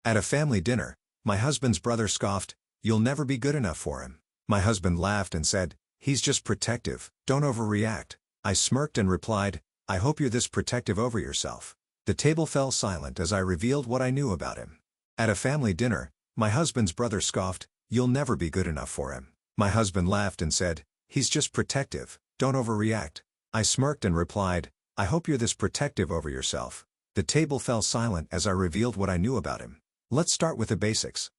At a family dinner, my husband's brother scoffed, "You'll never be good enough for him." My husband laughed and said, "He's just protective, don't overreact." I smirked and replied, "I hope you're this protective over yourself." The table fell silent as I revealed what I knew about him. At a family dinner, my husband's brother scoffed, "You'll never be good enough for him." My husband laughed and said, "He's just protective, don't overreact." I smirked and replied, "I hope you're this protective over yourself." The table fell silent as I revealed what I knew about him. Let's start with the basics.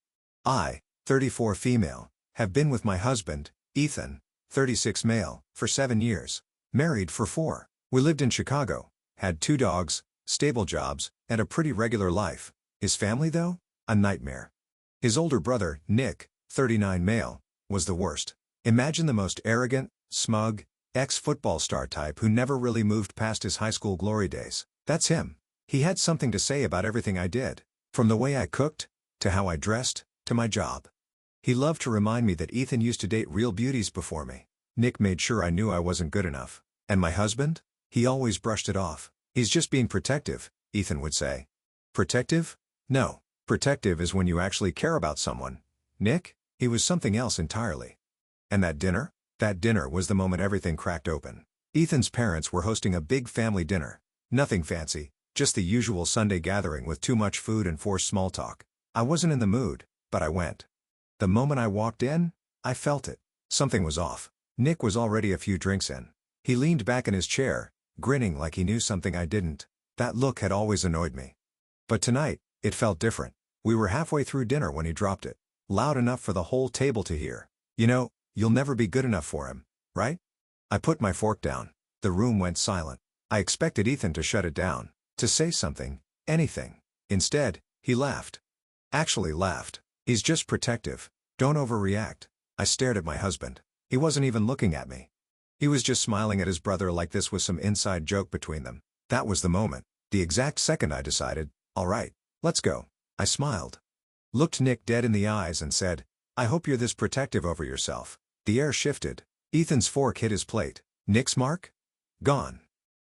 I, 34 female, have been with my husband, Ethan, 36 male, for 7 years. Married for 4. We lived in Chicago, had 2 dogs, stable jobs, and a pretty regular life. His family though? A nightmare. His older brother, Nick, 39 male, was the worst. Imagine the most arrogant, smug, ex-football star type who never really moved past his high school glory days. That's him. He had something to say about everything I did. From the way I cooked, to how I dressed, to my job. He loved to remind me that Ethan used to date real beauties before me. Nick made sure I knew I wasn't good enough. And my husband? He always brushed it off. "He's just being protective," Ethan would say. Protective? No. Protective is when you actually care about someone. Nick? He was something else entirely. And that dinner? That dinner was the moment everything cracked open. Ethan's parents were hosting a big family dinner. Nothing fancy, just the usual Sunday gathering with too much food and forced small talk. I wasn't in the mood, but I went. The moment I walked in, I felt it. Something was off. Nick was already a few drinks in. He leaned back in his chair, grinning like he knew something I didn't. That look had always annoyed me. But tonight, it felt different. We were halfway through dinner when he dropped it. Loud enough for the whole table to hear. "You know, you'll never be good enough for him, right?" I put my fork down. The room went silent. I expected Ethan to shut it down, to say something, anything. Instead, he laughed. Actually laughed. "He's just protective. Don't overreact." I stared at my husband. He wasn't even looking at me. He was just smiling at his brother like this was some inside joke between them. That was the moment. The exact second I decided, all right, let's go. I smiled. Looked Nick dead in the eyes and said, "I hope you're this protective over yourself." The air shifted. Ethan's fork hit his plate. Nick's mark? Gone.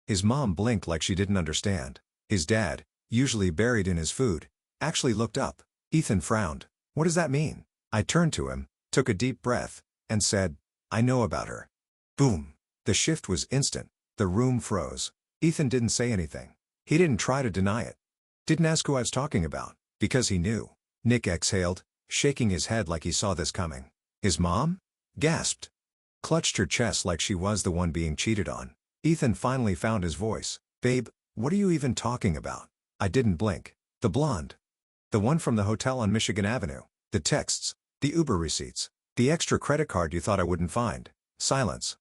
His mom blinked like she didn't understand. His dad, usually buried in his food, actually looked up. Ethan frowned. "What does that mean?" I turned to him, took a deep breath, and said, "I know about her." Boom. The shift was instant. The room froze. Ethan didn't say anything. He didn't try to deny it. Didn't ask who I was talking about, because he knew. Nick exhaled, shaking his head like he saw this coming. "His mom?" Gasped. Clutched her chest like she was the one being cheated on. Ethan finally found his voice. "Babe, what are you even talking about?" I didn't blink. "The blonde. The one from the hotel on Michigan Avenue. The texts. The Uber receipts. The extra credit card you thought I wouldn't find." Silence.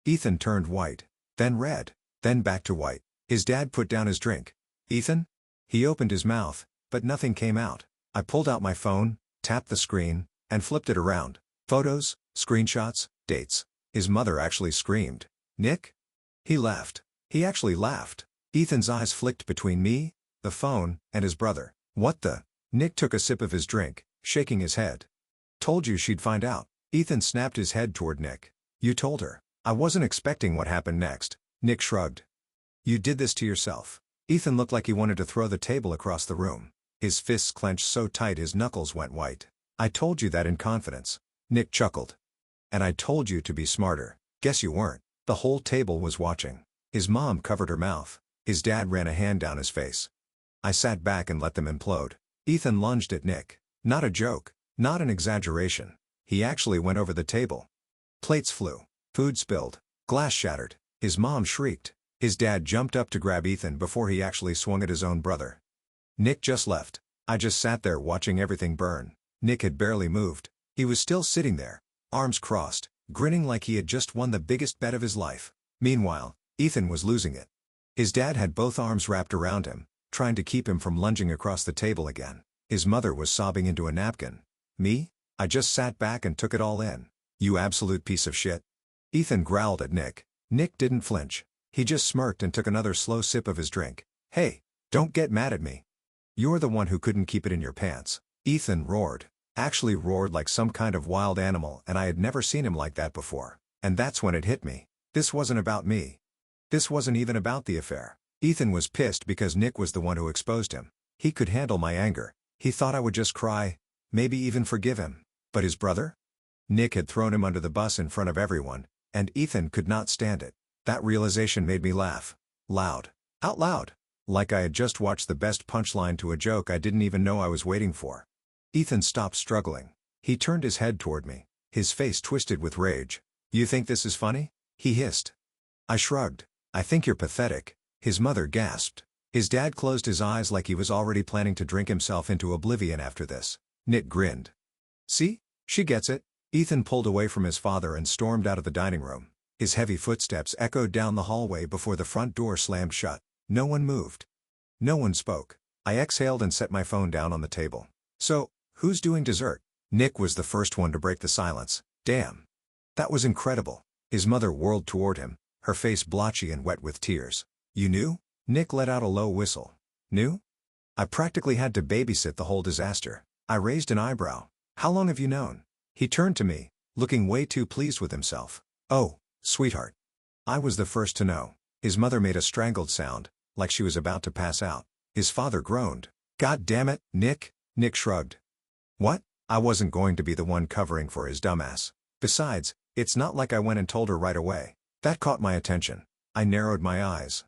Ethan turned white, then red, then back to white. His dad put down his drink. "Ethan?" He opened his mouth, but nothing came out. I pulled out my phone, tapped the screen, and flipped it around. Photos, screenshots, dates. His mother actually screamed. "Nick?" He laughed. He actually laughed. Ethan's eyes flicked between me, the phone, and his brother. "What the?" Nick took a sip of his drink, shaking his head. "Told you she'd find out." Ethan snapped his head toward Nick. "You told her." I wasn't expecting what happened next. Nick shrugged. "You did this to yourself." Ethan looked like he wanted to throw the table across the room. His fists clenched so tight his knuckles went white. "I told you that in confidence." Nick chuckled. "And I told you to be smarter. Guess you weren't." The whole table was watching. His mom covered her mouth. His dad ran a hand down his face. I sat back and let them implode. Ethan lunged at Nick. Not a joke. Not an exaggeration. He actually went over the table. Plates flew. Food spilled. Glass shattered. His mom shrieked. His dad jumped up to grab Ethan before he actually swung at his own brother. Nick just left. I just sat there watching everything burn. Nick had barely moved. He was still sitting there, arms crossed, grinning like he had just won the biggest bet of his life. Meanwhile, Ethan was losing it. His dad had both arms wrapped around him, trying to keep him from lunging across the table again. His mother was sobbing into a napkin. Me? I just sat back and took it all in. "You absolute piece of shit." Ethan growled at Nick. Nick didn't flinch. He just smirked and took another slow sip of his drink. "Hey, don't get mad at me. You're the one who couldn't keep it in your pants." Ethan roared. Actually roared like some kind of wild animal, and I had never seen him like that before. And that's when it hit me. This wasn't about me. This wasn't even about the affair. Ethan was pissed because Nick was the one who exposed him. He could handle my anger. He thought I would just cry, maybe even forgive him. But his brother? Nick had thrown him under the bus in front of everyone, and Ethan could not stand it. That realization made me laugh. Loud. Out loud. Like I had just watched the best punchline to a joke I didn't even know I was waiting for. Ethan stopped struggling. He turned his head toward me, his face twisted with rage. "You think this is funny?" he hissed. I shrugged. "I think you're pathetic," his mother gasped. His dad closed his eyes like he was already planning to drink himself into oblivion after this. Nick grinned. "See? She gets it." Ethan pulled away from his father and stormed out of the dining room. His heavy footsteps echoed down the hallway before the front door slammed shut. No one moved. No one spoke. I exhaled and set my phone down on the table. "So, who's doing dessert?" Nick was the first one to break the silence. "Damn. That was incredible." His mother whirled toward him, her face blotchy and wet with tears. "You knew?" Nick let out a low whistle. "Knew? I practically had to babysit the whole disaster." I raised an eyebrow. "How long have you known?" He turned to me, looking way too pleased with himself. "Oh, sweetheart. I was the first to know." His mother made a strangled sound, like she was about to pass out. His father groaned. "God damn it, Nick." Nick shrugged. "What? I wasn't going to be the one covering for his dumbass. Besides, it's not like I went and told her right away." That caught my attention. I narrowed my eyes.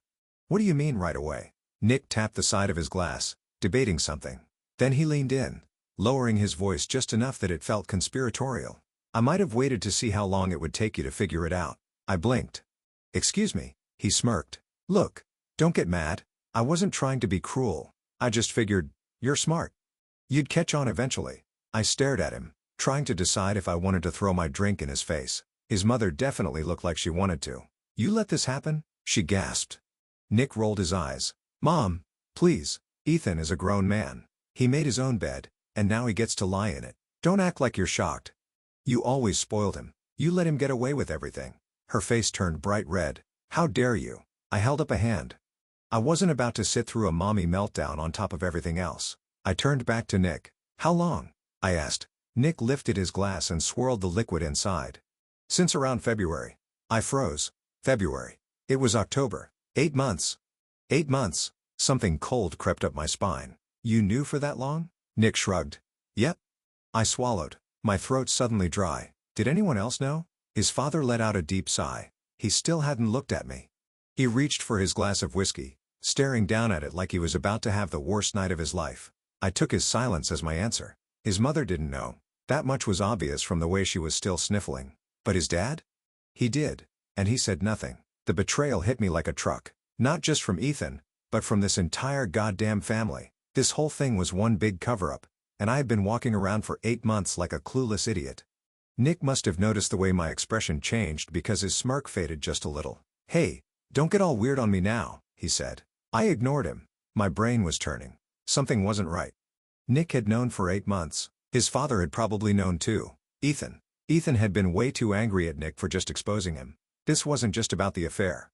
"What do you mean right away?" Nick tapped the side of his glass, debating something. Then he leaned in, lowering his voice just enough that it felt conspiratorial. "I might have waited to see how long it would take you to figure it out." I blinked. "Excuse me," he smirked. "Look, don't get mad. I wasn't trying to be cruel. I just figured, you're smart. You'd catch on eventually." I stared at him, trying to decide if I wanted to throw my drink in his face. His mother definitely looked like she wanted to. "You let this happen?" she gasped. Nick rolled his eyes. "Mom, please. Ethan is a grown man. He made his own bed, and now he gets to lie in it. Don't act like you're shocked. You always spoiled him. You let him get away with everything." Her face turned bright red. "How dare you?" I held up a hand. I wasn't about to sit through a mommy meltdown on top of everything else. I turned back to Nick. "How long?" I asked. Nick lifted his glass and swirled the liquid inside. "Since around February." I froze. February. It was October. 8 months. 8 months. Something cold crept up my spine. "You knew for that long?" Nick shrugged. "Yep." I swallowed, my throat suddenly dry. "Did anyone else know?" His father let out a deep sigh. He still hadn't looked at me. He reached for his glass of whiskey, staring down at it like he was about to have the worst night of his life. I took his silence as my answer. His mother didn't know. That much was obvious from the way she was still sniffling. But his dad? He did. And he said nothing. The betrayal hit me like a truck. Not just from Ethan, but from this entire goddamn family. This whole thing was one big cover-up, and I had been walking around for 8 months like a clueless idiot. Nick must have noticed the way my expression changed because his smirk faded just a little. "Hey, don't get all weird on me now," he said. I ignored him. My brain was turning. Something wasn't right. Nick had known for 8 months. His father had probably known too. Ethan had been way too angry at Nick for just exposing him. This wasn't just about the affair.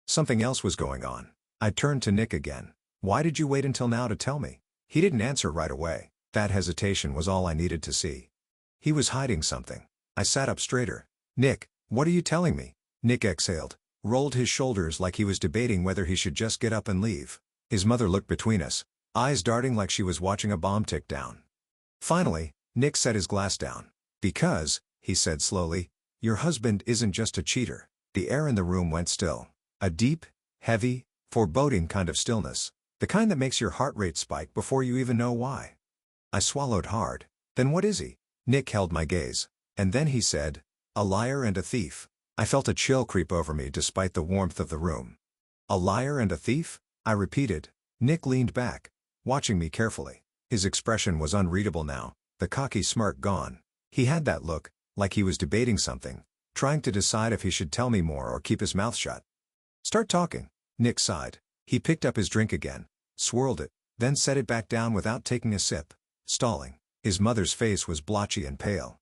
Something else was going on. I turned to Nick again. "Why did you wait until now to tell me?" He didn't answer right away. That hesitation was all I needed to see. He was hiding something. I sat up straighter. "Nick, what are you telling me?" Nick exhaled, rolled his shoulders like he was debating whether he should just get up and leave. His mother looked between us, eyes darting like she was watching a bomb tick down. Finally, Nick set his glass down. "Because," he said slowly, "your husband isn't just a cheater." The air in the room went still. A deep, heavy, foreboding kind of stillness. The kind that makes your heart rate spike before you even know why. I swallowed hard. "Then what is he?" Nick held my gaze. And then he said, "A liar and a thief." I felt a chill creep over me despite the warmth of the room. "A liar and a thief?" I repeated. Nick leaned back, watching me carefully. His expression was unreadable now, the cocky smirk gone. He had that look, like he was debating something, trying to decide if he should tell me more or keep his mouth shut. "Start talking." Nick sighed. He picked up his drink again, swirled it, then set it back down without taking a sip, stalling. His mother's face was blotchy and pale.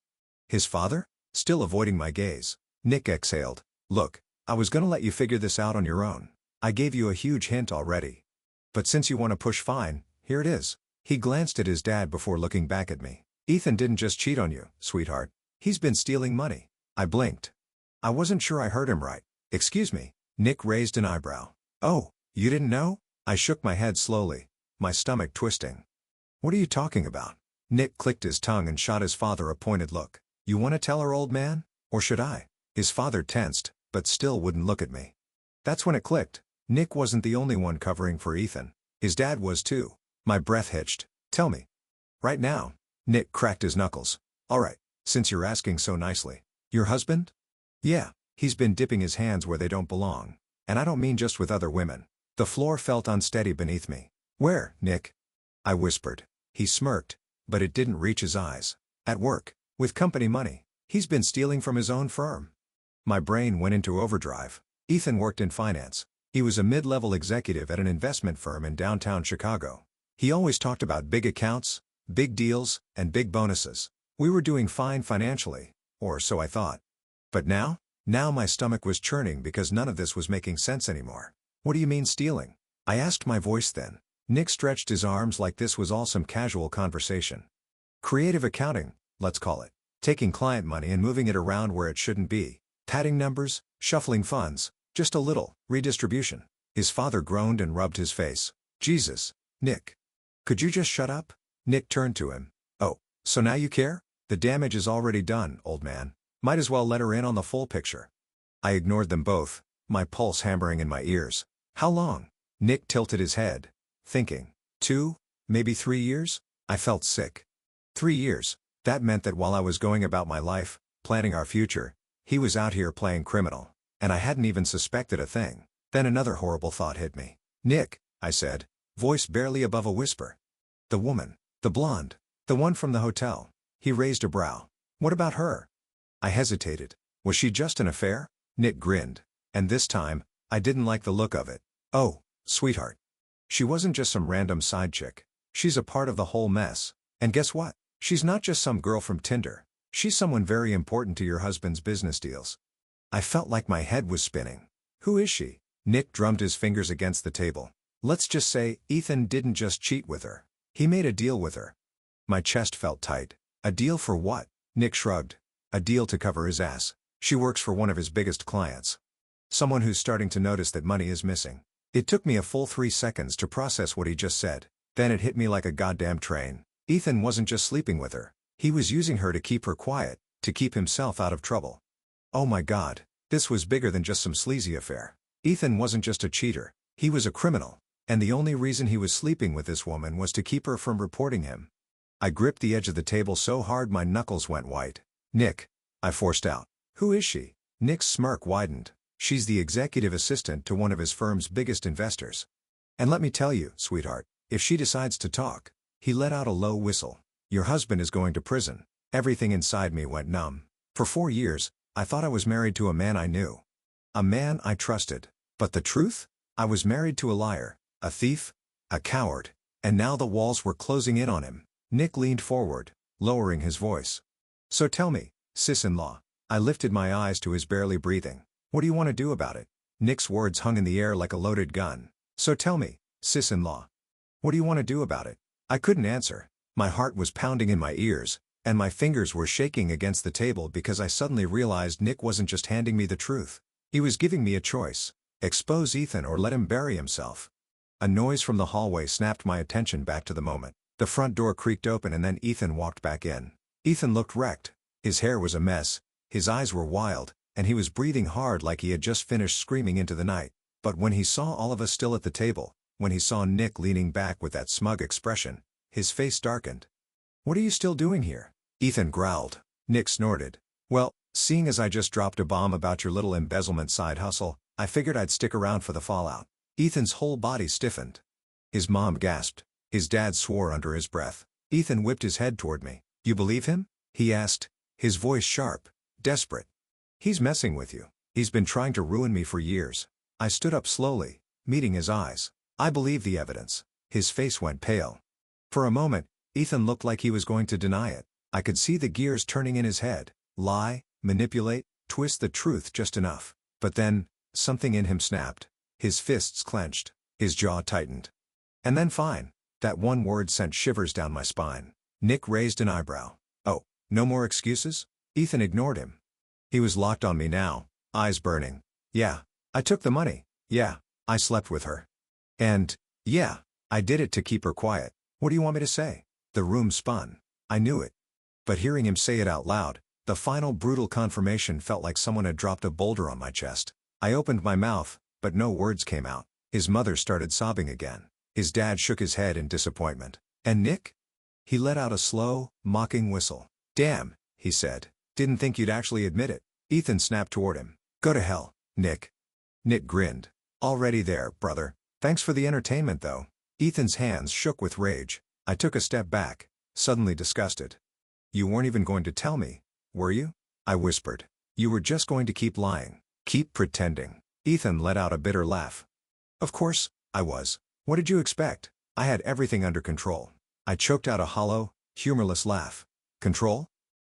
"His father?" Still avoiding my gaze, Nick exhaled. "Look, I was gonna let you figure this out on your own. I gave you a huge hint already. But since you want to push fine, here it is." He glanced at his dad before looking back at me. "Ethan didn't just cheat on you, sweetheart. He's been stealing money." I blinked. I wasn't sure I heard him right. "Excuse me." Nick raised an eyebrow. "Oh, you didn't know?" I shook my head slowly, my stomach twisting. What are you talking about? Nick clicked his tongue and shot his father a pointed look. You want to tell her, old man? Or should I? His father tensed, but still wouldn't look at me. That's when it clicked. Nick wasn't the only one covering for Ethan. His dad was too. My breath hitched. Tell me. Right now. Nick cracked his knuckles. All right, since you're asking so nicely. Your husband? Yeah, he's been dipping his hands where they don't belong. And I don't mean just with other women. The floor felt unsteady beneath me. Where, Nick? I whispered. He smirked, but it didn't reach his eyes. At work, with company money. He's been stealing from his own firm. My brain went into overdrive. Ethan worked in finance. He was a mid-level executive at an investment firm in downtown Chicago. He always talked about big accounts, big deals, and big bonuses. We were doing fine financially, or so I thought. But now? Now my stomach was churning because none of this was making sense anymore. What do you mean stealing? I asked, my voice thin. Nick stretched his arms like this was all some casual conversation. Creative accounting, let's call it. Taking client money and moving it around where it shouldn't be. Padding numbers, shuffling funds, just a little redistribution. His father groaned and rubbed his face. Jesus, Nick. Could you just shut up? Nick turned to him. Oh, so now you care? The damage is already done, old man. Might as well let her in on the full picture. I ignored them both, my pulse hammering in my ears. How long? Nick tilted his head, thinking. 2, maybe 3 years? I felt sick. 3 years. That meant that while I was going about my life, planning our future, he was out here playing criminal. And I hadn't even suspected a thing. Then another horrible thought hit me. Nick, I said, voice barely above a whisper. The woman. The blonde. The one from the hotel. He raised a brow. What about her? I hesitated. Was she just an affair? Nick grinned. And this time, I didn't like the look of it. Oh, sweetheart. She wasn't just some random side chick. She's a part of the whole mess. And guess what? She's not just some girl from Tinder. She's someone very important to your husband's business deals. I felt like my head was spinning. Who is she? Nick drummed his fingers against the table. Let's just say Ethan didn't just cheat with her. He made a deal with her. My chest felt tight. A deal for what? Nick shrugged. A deal to cover his ass. She works for one of his biggest clients. Someone who's starting to notice that money is missing. It took me a full 3 seconds to process what he just said. Then it hit me like a goddamn train. Ethan wasn't just sleeping with her. He was using her to keep her quiet, to keep himself out of trouble. Oh my God, this was bigger than just some sleazy affair. Ethan wasn't just a cheater. He was a criminal. And the only reason he was sleeping with this woman was to keep her from reporting him. I gripped the edge of the table so hard my knuckles went white. Nick, I forced out. Who is she? Nick's smirk widened. She's the executive assistant to one of his firm's biggest investors. And let me tell you, sweetheart, if she decides to talk. He let out a low whistle. Your husband is going to prison. Everything inside me went numb. For 4 years, I thought I was married to a man I knew. A man I trusted. But the truth? I was married to a liar, a thief, a coward. And now the walls were closing in on him. Nick leaned forward, lowering his voice. So tell me, sis-in-law. I lifted my eyes to his barely breathing. What do you want to do about it? Nick's words hung in the air like a loaded gun. So tell me, sis-in-law. What do you want to do about it? I couldn't answer. My heart was pounding in my ears, and my fingers were shaking against the table because I suddenly realized Nick wasn't just handing me the truth. He was giving me a choice. Expose Ethan or let him bury himself. A noise from the hallway snapped my attention back to the moment. The front door creaked open and then Ethan walked back in. Ethan looked wrecked. His hair was a mess, his eyes were wild, and he was breathing hard like he had just finished screaming into the night. But when he saw all of us still at the table, when he saw Nick leaning back with that smug expression, his face darkened. What are you still doing here? Ethan growled. Nick snorted. Well, seeing as I just dropped a bomb about your little embezzlement side hustle, I figured I'd stick around for the fallout. Ethan's whole body stiffened. His mom gasped. His dad swore under his breath. Ethan whipped his head toward me. You believe him? He asked, his voice sharp, desperate. He's messing with you. He's been trying to ruin me for years. I stood up slowly, meeting his eyes. I believe the evidence. His face went pale. For a moment, Ethan looked like he was going to deny it. I could see the gears turning in his head. Lie, manipulate, twist the truth just enough. But then, something in him snapped. His fists clenched. His jaw tightened. And then fine. That one word sent shivers down my spine. Nick raised an eyebrow. Oh, no more excuses? Ethan ignored him. He was locked on me now, eyes burning. Yeah, I took the money. Yeah, I slept with her. And, yeah, I did it to keep her quiet. What do you want me to say? The room spun. I knew it. But hearing him say it out loud, the final brutal confirmation felt like someone had dropped a boulder on my chest. I opened my mouth, but no words came out. His mother started sobbing again. His dad shook his head in disappointment. And Nick? He let out a slow, mocking whistle. Damn, he said. Didn't think you'd actually admit it. Ethan snapped toward him. Go to hell, Nick. Nick grinned. Already there, brother. Thanks for the entertainment though. Ethan's hands shook with rage. I took a step back, suddenly disgusted. You weren't even going to tell me, were you? I whispered. You were just going to keep lying. Keep pretending. Ethan let out a bitter laugh. Of course, I was. What did you expect? I had everything under control. I choked out a hollow, humorless laugh. Control?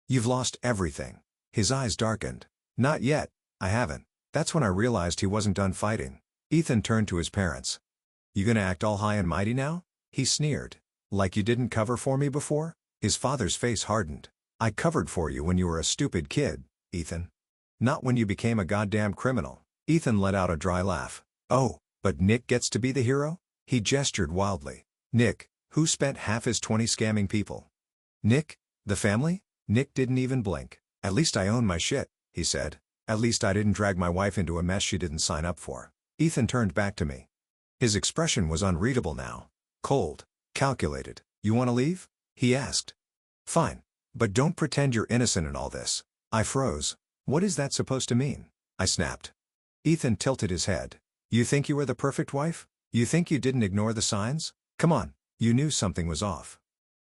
You've lost everything. His eyes darkened. Not yet, I haven't. That's when I realized he wasn't done fighting. Ethan turned to his parents. You gonna act all high and mighty now? He sneered. Like you didn't cover for me before? His father's face hardened. I covered for you when you were a stupid kid, Ethan. Not when you became a goddamn criminal. Ethan let out a dry laugh. Oh, but Nick gets to be the hero? He gestured wildly. Nick, who spent half his 20 scamming people? Nick? The family? Nick didn't even blink. At least I own my shit, he said. At least I didn't drag my wife into a mess she didn't sign up for. Ethan turned back to me. His expression was unreadable now. Cold. Calculated. You want to leave? He asked. Fine. But don't pretend you're innocent in all this. I froze. What is that supposed to mean? I snapped. Ethan tilted his head. You think you were the perfect wife? You think you didn't ignore the signs? Come on. You knew something was off.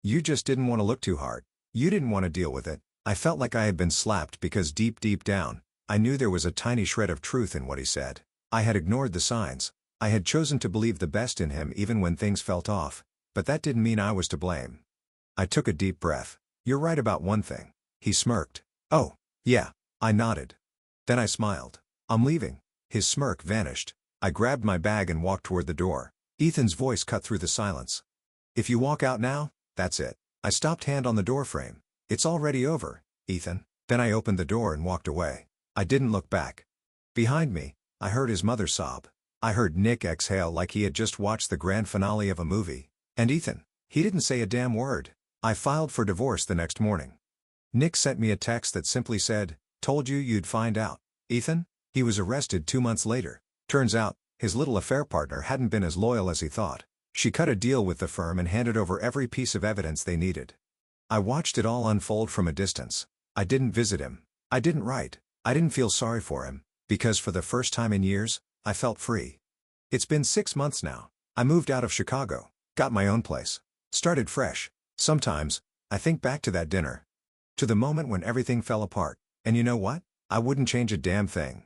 You just didn't want to look too hard. You didn't want to deal with it. I felt like I had been slapped because deep down, I knew there was a tiny shred of truth in what he said. I had ignored the signs. I had chosen to believe the best in him even when things felt off, but that didn't mean I was to blame. I took a deep breath. You're right about one thing. He smirked. Oh, yeah. I nodded. Then I smiled. I'm leaving. His smirk vanished. I grabbed my bag and walked toward the door. Ethan's voice cut through the silence. If you walk out now, that's it. I stopped hand on the doorframe. It's already over, Ethan. Then I opened the door and walked away. I didn't look back. Behind me, I heard his mother sob. I heard Nick exhale like he had just watched the grand finale of a movie. And Ethan, he didn't say a damn word. I filed for divorce the next morning. Nick sent me a text that simply said, told you you'd find out. Ethan? He was arrested 2 months later. Turns out, his little affair partner hadn't been as loyal as he thought. She cut a deal with the firm and handed over every piece of evidence they needed. I watched it all unfold from a distance. I didn't visit him. I didn't write. I didn't feel sorry for him, because for the first time in years, I felt free. It's been 6 months now. I moved out of Chicago, got my own place, started fresh. Sometimes, I think back to that dinner. To the moment when everything fell apart. And you know what? I wouldn't change a damn thing.